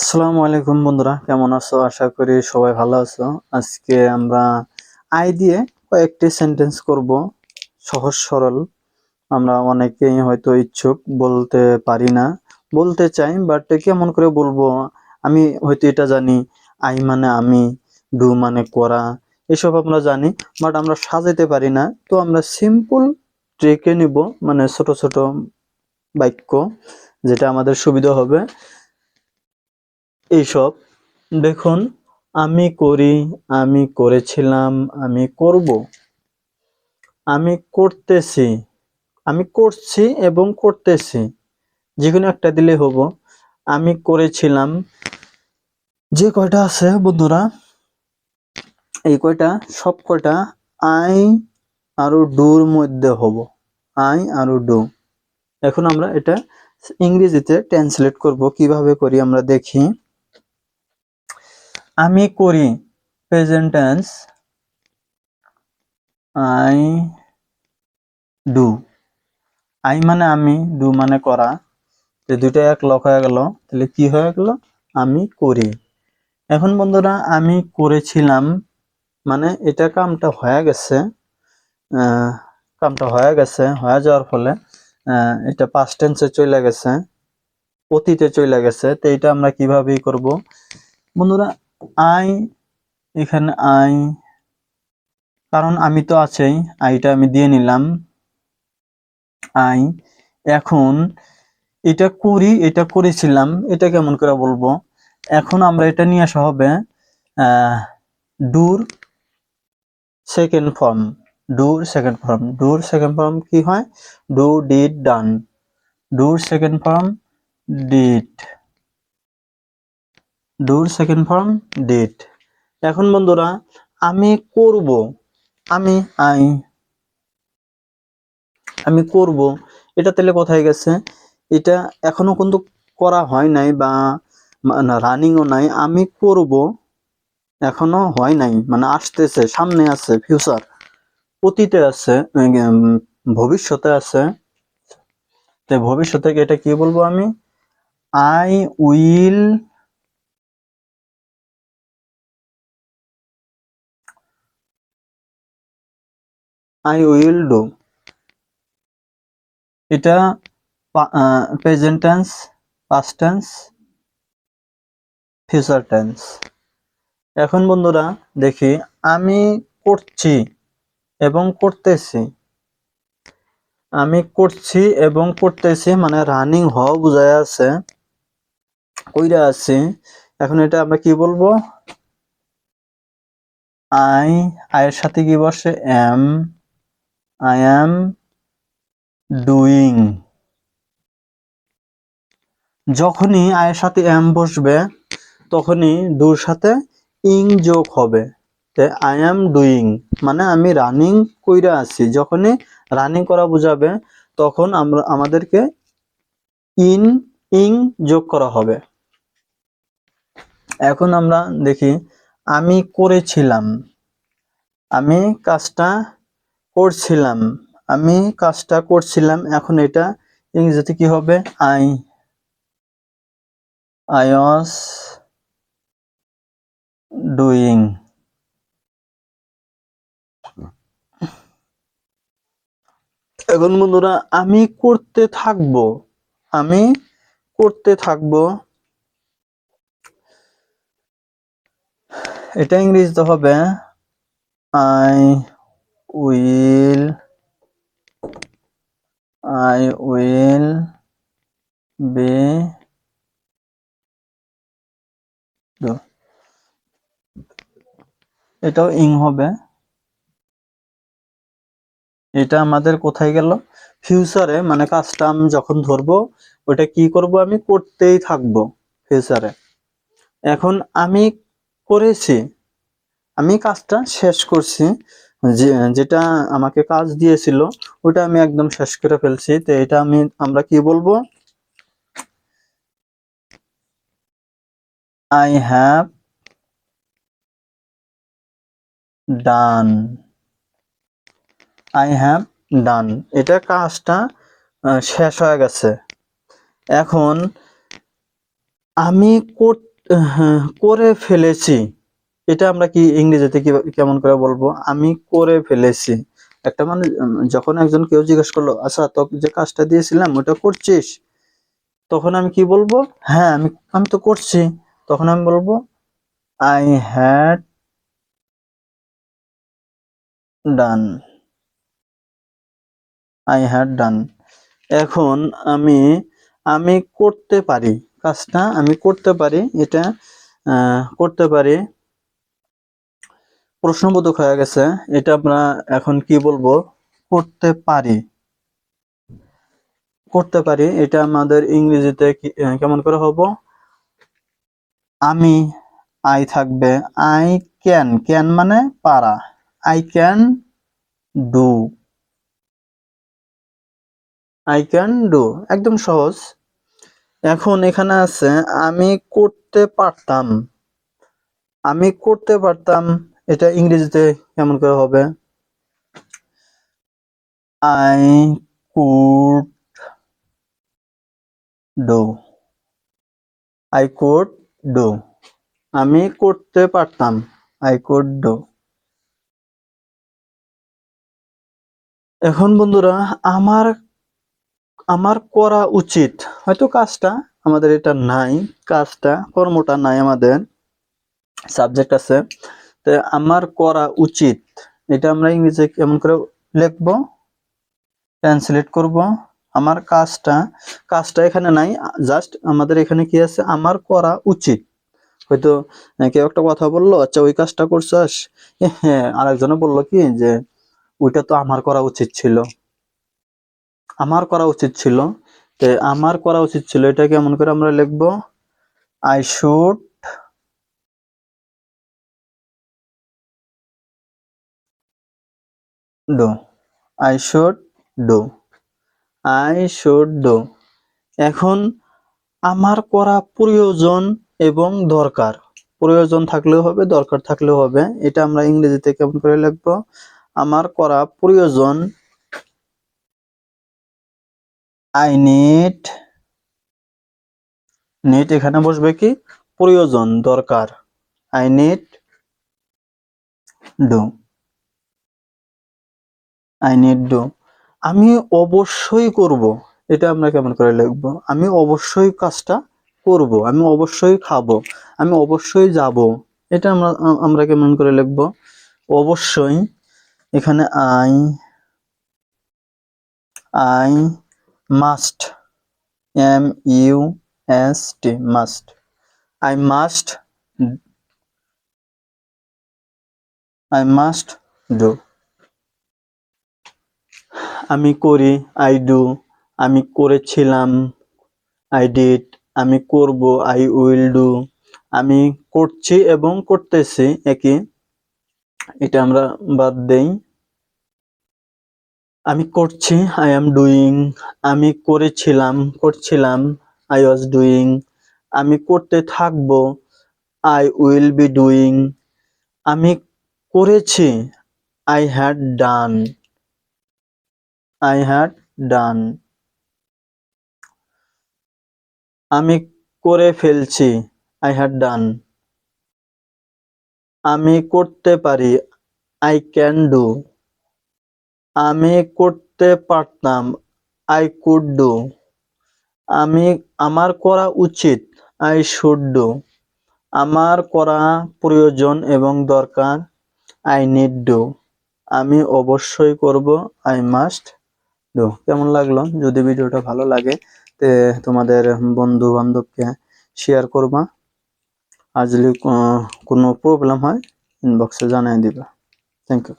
আসসালামু আলাইকুম বন্ধুরা, কেমন আছো? আশা করি সবাই ভালো আছো। আজকে আমরা আই দিয়ে কয়েকটি সেন্টেন্স করব, সহজ সরল। আমরা অনেকেই হয়তো ইচ্ছুক, বলতে পারি না, বলতে চাই, বাট কেমন করে বলবো। আমি হয়তো এটা জানি, আই মানে আমি, ডু মানে করা, এসব আমরা জানি, বাট আমরা সাজাতে পারি না। তো আমরা সিম্পল ট্রিকে নিব, মানে ছোট ছোট বাক্য, যেটা আমাদের সুবিধা হবে। এইসব দেখুন, আমি করি, আমি করেছিলাম, আমি করব, আমি করতেছি, আমি করছি এবং করতেছি, যেকোনো একটা দিলে হবো। আমি করেছিলাম, যে কয়টা আছে বন্ধুরা, এই কয়টা সব কয়টা আই আর ডুর মধ্যে হব। আই আর ডু। এখন আমরা এটা ইংরেজিতে ট্রান্সলেট করব, কিভাবে করি আমরা দেখি। আমি করি, present tense, I do. I মানে আমি, ডু মানে করা, এই দুইটা এক লক হয়ে গেল, তাহলে কি হয়ে গেল? আমি করি। এখন বন্ধুরা, আমি করেছিলাম মানে এটা কামটা হয়ে গেছে। কামটা হয়ে গেছে, হয়ে যাওয়ার ফলে এটা পাস্ট টেন্সে চলে গেছে, অতীতে চলে গেছে। তো এটা আমরা কিভাবে করব বন্ধুরা? আই, এখানে আই, কারণ আমি তো আছেই, আইটা আমি দিয়ে নিলাম, আই। এখন এটা করি, এটা করেছিলাম, এটা কেমন করে বলবো? এখন আমরা এটা নিয়ে আসা হবে ডুর সেকেন্ড ফর্ম। ডুর সেকেন্ড ফর্ম, ডুর সেকেন্ড ফর্ম কি হয়? Do, did, done. ডুর সেকেন্ড ফর্ম ডিড, ডুর সেকেন্ড ফর্ম ডিড। এখন বন্ধুরা, আমি করব, আমি আই, আমি করব, এটা তাহলে কোথায় গেছে? এটা এখনো কিন্তু করা হয় নাই, বা রানিংও নাই। আমি করব এখনো হয় নাই, মানে আসতেছে, সামনে আছে, ফিউচার, অতীতে আছে, ভবিষ্যতে আছে। তো ভবিষ্যতে এটা কি বলবো আমি? I will, I will do. এটা present tense, past tense, future tense. এখন বন্ধুরা দেখি, আমি করছি এবং করতেছি। আমি করছি এবং করতেছি মানে রানিং হওয়া বোঝায় আছে, কইরা আছি। এখন এটা আমরা কি বলবো? আই, আয়ের সাথে কি বসে? Am, I am doing. যখনই আয়ের সাথে এম বসবে, তখনই ডুর সাথে ইং যোগ হবে। আই এম ডুইং মানে আমি রানিং কইরা আছি। যখনই রানিং করা বোঝাবে, তখন আমরা আমাদেরকে ইং যোগ করা হবে। এখন আমরা দেখি, আমি করেছিলাম, আমি কাজটা করছিলাম, আমি কাজটা করছিলাম। এখন এটা ইংরেজিতে কি হবে? I was doing. এখন বন্ধুরা, আমি করতে থাকবো, আমি করতে থাকবো, এটা ইংরেজিতে হবে I will, I will be do. এটাও ইং হবে। এটা আমাদের কোথায় গেল? ফিউচারে, মানে কাজটা আমি যখন ধরবো, ওটা কি করব? আমি করতেই থাকবো ফিউচারে। এখন আমি করেছি, আমি কাজটা শেষ করছি, যেটা আমাকে কাজ দিয়েছিল ওটা আমি একদম শেষ করে ফেলছি। তো এটা আমরা কি বলবো? I have done, I have done. এটা কাজটা শেষ হয়ে গেছে। এখন আমি করে ফেলেছি, এটা আমরা কি ইংরেজিতে কেমন করে বলবো? আমি করে ফেলেছি। একটা মানে যখন একজন কেউ জিজ্ঞেস করলো, আচ্ছা তোকে যে কাজটা দিয়েছিলাম ওটা করছিস, তখন আমি কি বলবো? হ্যাঁ, আমি আমি তো করছি। তখন আমি বলবো I had done. I had done. এখন আমি আমি করতে পারি, কাজটা আমি করতে পারি, এটা করতে পারি প্রশ্নবোধক হয়ে গেছে। এটা আমরা এখন কি বলবো? করতে পারি। করতে পারি এটা আমাদের ইংরেজিতে কেমন করে হবো? আমি, আই থাকবে, আই ক্যান, ক্যান মানে পারা, I can do, I can do, একদম সহজ। এখন এখানে আছে আমি করতে পারতাম। আমি করতে পারতাম, এটা ইংরেজিতে কেমন করে হবে? I could do, I could do, আমি করতে পারতাম, আই কুড ডু। এখন বন্ধুরা, আমার আমার করা উচিত, হয়তো কাজটা আমাদের এটা নাই, কাজটা কর্মটা নাই, আমাদের সাবজেক্ট আছে, তো আমার করা উচিত, এটা আমরা ইংরেজিতে কেমন করে লিখবো? ট্রান্সলেট করব। আমার কাজটা, কাজটা এখানে নাই, জাস্ট আমাদের এখানে কি আছে? আমার করা উচিত। হয়তো কেউ একটা কথা বললো, আচ্ছা ওই কাজটা করছস, হ্যাঁ, আরেকজনে বললো কি যে ওইটা তো আমার করা উচিত ছিল, আমার করা উচিত ছিল। তো আমার করা উচিত ছিল, এটা কেমন করে আমরা লিখবো? I should do, I should do, I should do. এখন আমার করা প্রয়োজন এবং দরকার, প্রয়োজন থাকলেও হবে, দরকার থাকলেও হবে, এটা আমরা ইংরেজিতে কেমন করে লিখবো? আমার করা প্রয়োজন, আই নিড, নিড এখানে বসবে কি? প্রয়োজন, দরকার, I need do, I need do. আমি অবশ্যই করব, এটা আমরা কেমন করে লিখবো? আমি অবশ্যই কাজটা করব, আমি অবশ্যই খাবো, আমি অবশ্যই যাব, এটা আমরা আমরা কেমন করে লিখবো? অবশ্যই, এখানে I must, MUST, must, I must, I must do. আমি করি, আই ডু, আমি করেছিলাম, আই ডিড, আমি করব, আই উইল ডু, আমি করছি এবং করতেছি একই, এটা আমরা বাদ দেই। আমি করছি, আই এম ডুইং, আমি করেছিলাম, করছিলাম, আই ওয়াজ ডুইং, আমি করতে থাকবো, আই উইল বি ডুইং, আমি করেছি, I had done, I had done, আমি করে ফেলছি, আই হ্যাড ডান, আমি করতে পারি, আই ক্যান ডু, আমি করতে পারতাম, আই কুড ডু, আমি, আমার করা উচিত, আই শুড ডু, আমার করা প্রয়োজন এবং দরকার, আই নিড ডু, আমি অবশ্যই করব, আই মাস্ট ডু। কেমন লাগলো? যদি ভিডিওটা ভালো লাগে তে তোমাদের বন্ধু বান্ধবকে শেয়ার করবা, আর যদি কোনো প্রবলেম হয় ইনবক্সে জানিয়ে দিবা। Thank you.